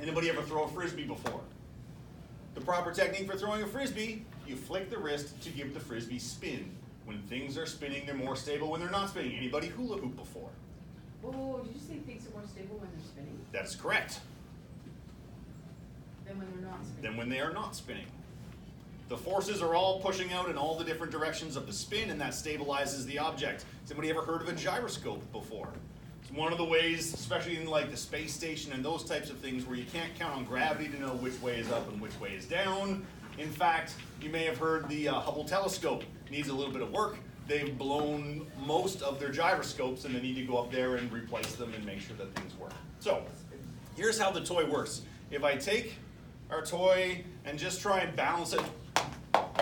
Anybody ever throw a frisbee before? The proper technique for throwing a frisbee, you flick the wrist to give the frisbee spin. When things are spinning, they're more stable when they're not spinning. Anybody hula hoop before? Whoa, did you say things are more stable when they're spinning? That is correct. Than when they're not spinning? Than when they are not spinning. The forces are all pushing out in all the different directions of the spin, and that stabilizes the object. Has anybody ever heard of a gyroscope before? It's one of the ways, especially in like the space station and those types of things, where you can't count on gravity to know which way is up and which way is down. In fact, you may have heard the Hubble telescope needs a little bit of work. They've blown most of their gyroscopes, and they need to go up there and replace them and make sure that things work. So, here's how the toy works. If I take our toy and just try and balance it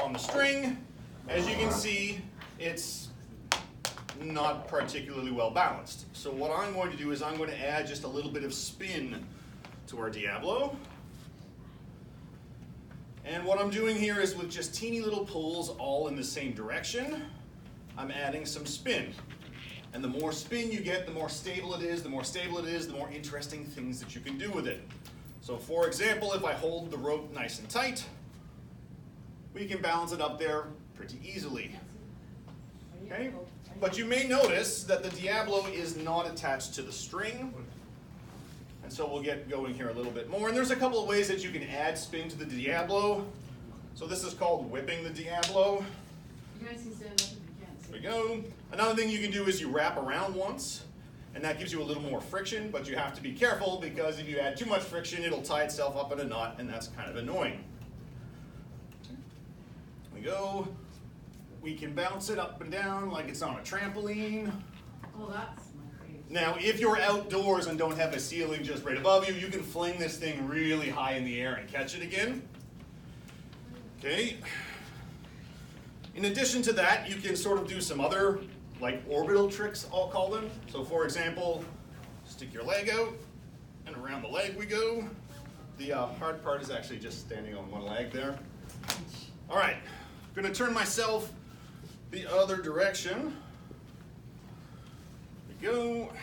on the string, as you can see, it's not particularly well balanced. So what I'm going to do is I'm going to add just a little bit of spin to our Diabolo. And what I'm doing here is with just teeny little pulls all in the same direction, I'm adding some spin. And the more spin you get, the more stable it is. The more stable it is, the more interesting things that you can do with it. So for example, if I hold the rope nice and tight, we can balance it up there pretty easily. Okay? But you may notice that the Diabolo is not attached to the string. And so we'll get going here a little bit more. And there's a couple of ways that you can add spin to the Diabolo. So this is called whipping the Diabolo. You guys can stand up if you can. There we go. Another thing you can do is you wrap around once, and that gives you a little more friction, but you have to be careful because if you add too much friction, it'll tie itself up in a knot, and that's kind of annoying. There we go. We can bounce it up and down like it's on a trampoline. Oh, that's my favorite. Now, if you're outdoors and don't have a ceiling just right above you, you can fling this thing really high in the air and catch it again. Okay. In addition to that, you can sort of do some other, like orbital tricks, I'll call them. So for example, stick your leg out, and around the leg we go. The hard part is actually just standing on one leg there. All right, I'm gonna turn myself the other direction. There we go.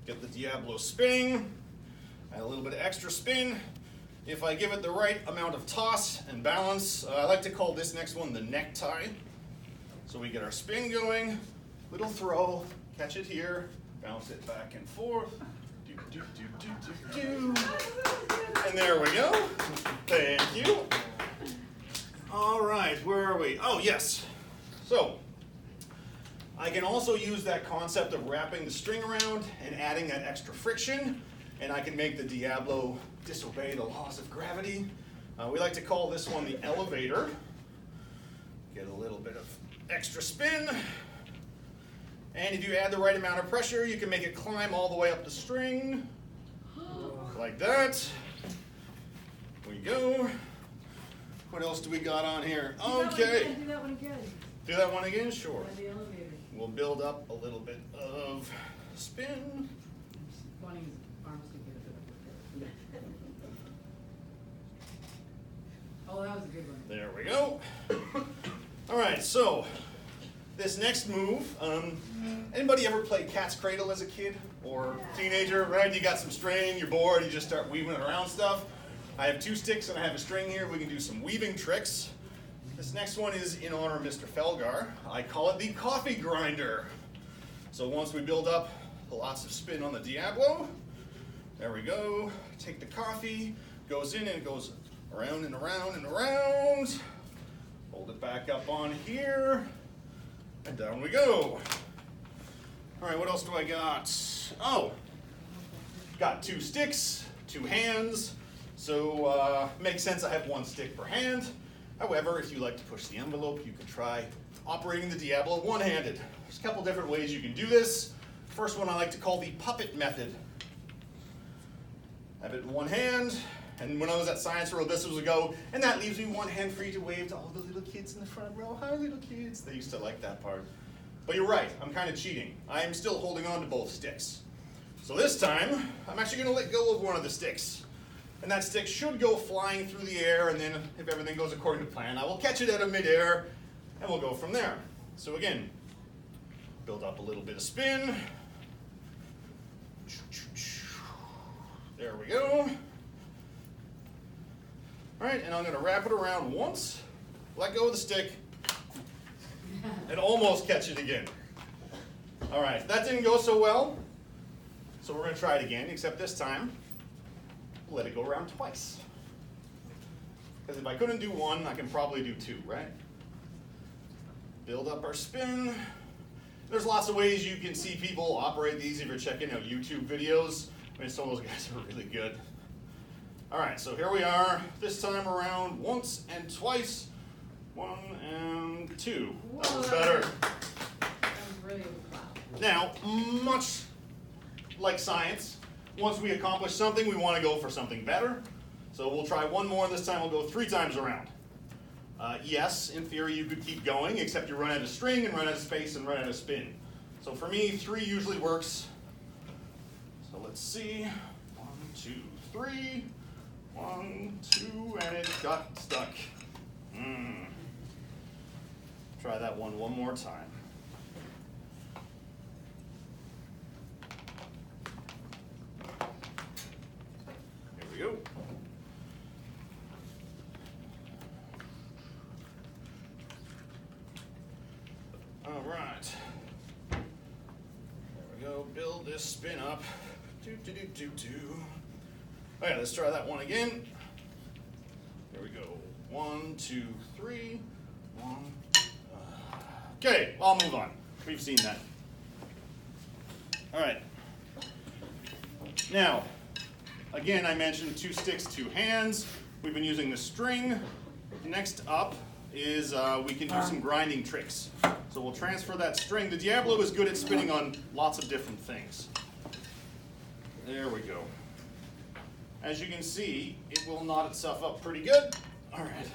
Get the Diabolo spinning, add a little bit of extra spin. If I give it the right amount of toss and balance, I like to call this next one the necktie. So we get our spin going, little throw, catch it here, bounce it back and forth, do, do, do, do, do, do. And there we go. Thank you. All right, where are we? Oh, yes. So I can also use that concept of wrapping the string around and adding that extra friction, and I can make the Diabolo disobey the laws of gravity. We like to call this one the elevator. Get a little bit of extra spin. And if you add the right amount of pressure, you can make it climb all the way up the string. Like that. There we go. What else do we got on here? Okay. Do that one again. Do that one again? Sure. The elevator. We'll build up a little bit of spin. Funny, his arms could get a bit of it. Oh, that was a good one. There we go. All right, so this next move, anybody ever play cat's cradle as a kid or teenager, right? You got some string, you're bored, you just start weaving around stuff. I have 2 sticks and I have a string here. We can do some weaving tricks. This next one is in honor of Mr. Felgar. I call it the coffee grinder. So once we build up lots of spin on the Diabolo, there we go. Take the coffee, goes in and it goes around and around and around. Hold it back up on here, and down we go. All right, what else do I got? Oh, got 2 sticks, 2 hands. So makes sense I have 1 stick per hand. However, if you like to push the envelope, you can try operating the Diabolo one-handed. There's a couple different ways you can do this. First one I like to call the puppet method. Have it in 1 hand, and when I was at Science Row, this was a go, and that leaves me 1 hand free to wave to all the little kids in the front row. Hi, little kids. They used to like that part. But you're right, I'm kind of cheating. I am still holding on to both sticks. So this time, I'm actually going to let go of one of the sticks. And that stick should go flying through the air, and then if everything goes according to plan, I will catch it out of midair, and we'll go from there. So again, build up a little bit of spin. right, and I'm going to wrap it around once, let go of the stick, and almost catch it again. All right, that didn't go so well, so we're going to try it again, except this time, let it go around twice. Because if I couldn't do one, I can probably do two, right? Build up our spin. There's lots of ways you can see people operate these if you're checking out YouTube videos. I mean, some of those guys are really good. All right, so here we are. This time around, once and twice. 1 and 2. That was better. That was really loud. Now, much like science, once we accomplish something, we want to go for something better. So we'll try one more. This time we'll go 3 times around. Yes, in theory you could keep going, except you run out of string and run out of space and run out of spin. So for me, 3 usually works. So let's see. 1, 2, 3. 1, 2, and it got stuck. Try that one more time. Here we go. All right. There we go. Build this spin up. Okay, let's try that one again. There we go. 1, 2, 3. 1. Okay, I'll move on. We've seen that. All right. Now, again, I mentioned 2 sticks, 2 hands. We've been using the string. Next up is we can do some grinding tricks. So we'll transfer that string. The Diabolo is good at spinning on lots of different things. There we go. As you can see, it will knot itself up pretty good. All right.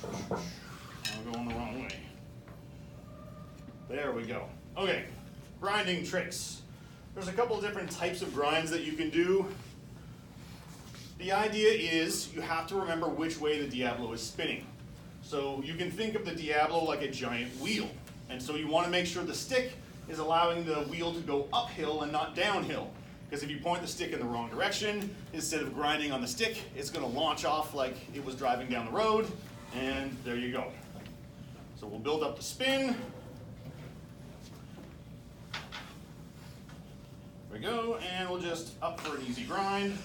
I'm going the wrong way. There we go. Okay, grinding tricks. There's a couple of different types of grinds that you can do. The idea is you have to remember which way the Diabolo is spinning. So you can think of the Diabolo like a giant wheel. And so you want to make sure the stick is allowing the wheel to go uphill and not downhill. Because if you point the stick in the wrong direction, instead of grinding on the stick, it's going to launch off like it was driving down the road, and there you go. So we'll build up the spin. There we go, and we'll just up for an easy grind.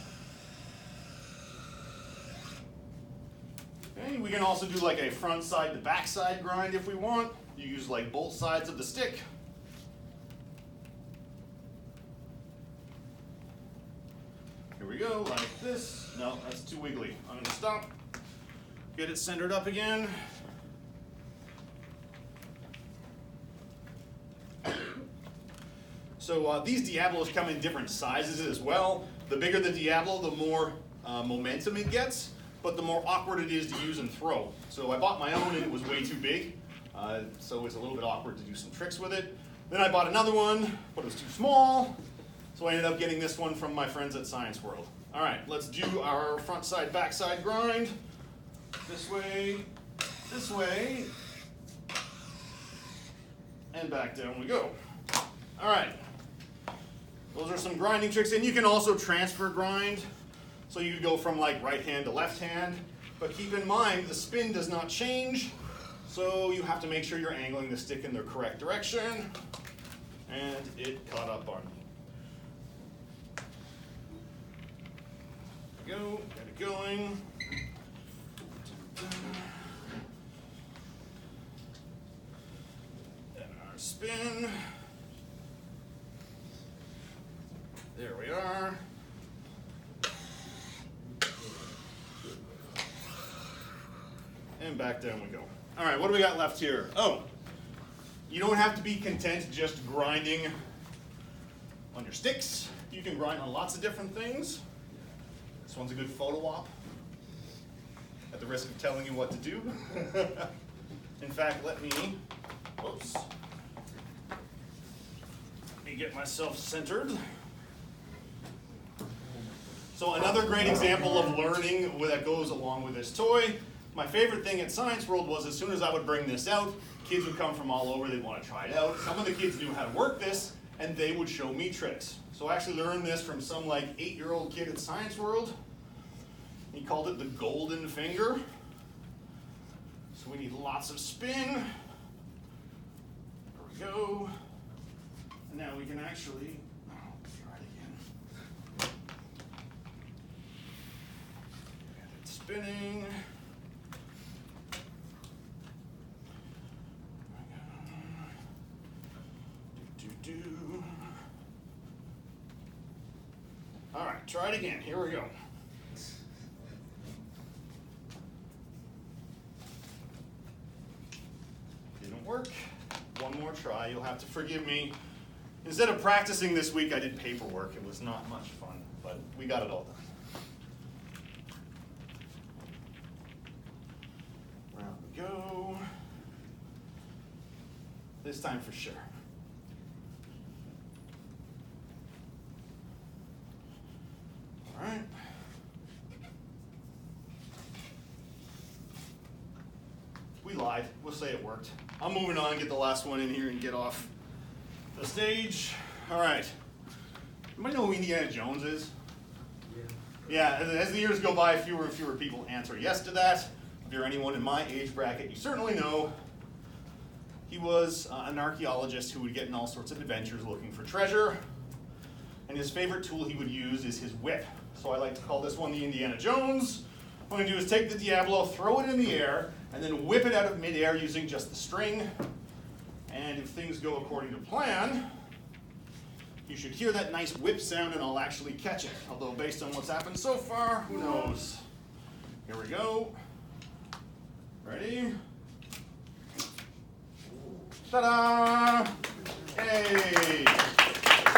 Okay, we can also do like a front side to back side grind if we want. You use like both sides of the stick. Here we go, like this. No, that's too wiggly. I'm going to stop. Get it centered up again. So these Diabolos come in different sizes as well. The bigger the Diabolo, the more momentum it gets, but the more awkward it is to use and throw. So I bought my own and it was way too big, so it's a little bit awkward to do some tricks with it. Then I bought another one, but it was too small. So I ended up getting this one from my friends at Science World. All right, let's do our front side, back side grind. This way, and back down we go. All right, those are some grinding tricks, and you can also transfer grind. So you go from like right hand to left hand, but keep in mind the spin does not change. So you have to make sure you're angling the stick in the correct direction, and it caught up on me. Go, get it going. And our spin. There we are. And back down we go. All right, what do we got left here? Oh, you don't have to be content just grinding on your sticks. You can grind on lots of different things. This one's a good photo op, at the risk of telling you what to do. In fact, let me get myself centered. So another great example of learning that goes along with this toy. My favorite thing at Science World was as soon as I would bring this out, kids would come from all over, they'd want to try it out. Some of the kids knew how to work this, and they would show me tricks. So I actually learned this from some like 8-year-old kid at Science World. He called it the golden finger. So we need lots of spin. There we go. And now we can actually, try it again. Get it spinning. Do. All right, try it again. Here we go. Didn't work. One more try. You'll have to forgive me. Instead of practicing this week, I did paperwork. It was not much fun, but we got it all done. Round we go. This time for sure. All right. We lied. We'll say it worked. I'm moving on, get the last one in here and get off the stage. All right. Anybody know who Indiana Jones is? Yeah, as the years go by, fewer and fewer people answer yes to that. If you're anyone in my age bracket, you certainly know. He was an archaeologist who would get in all sorts of adventures looking for treasure. And his favorite tool he would use is his whip. So I like to call this one the Indiana Jones. What I'm going to do is take the Diabolo, throw it in the air, and then whip it out of midair using just the string. And if things go according to plan, you should hear that nice whip sound and I'll actually catch it. Although based on what's happened so far, who knows? Here we go. Ready? Ta-da! Hey!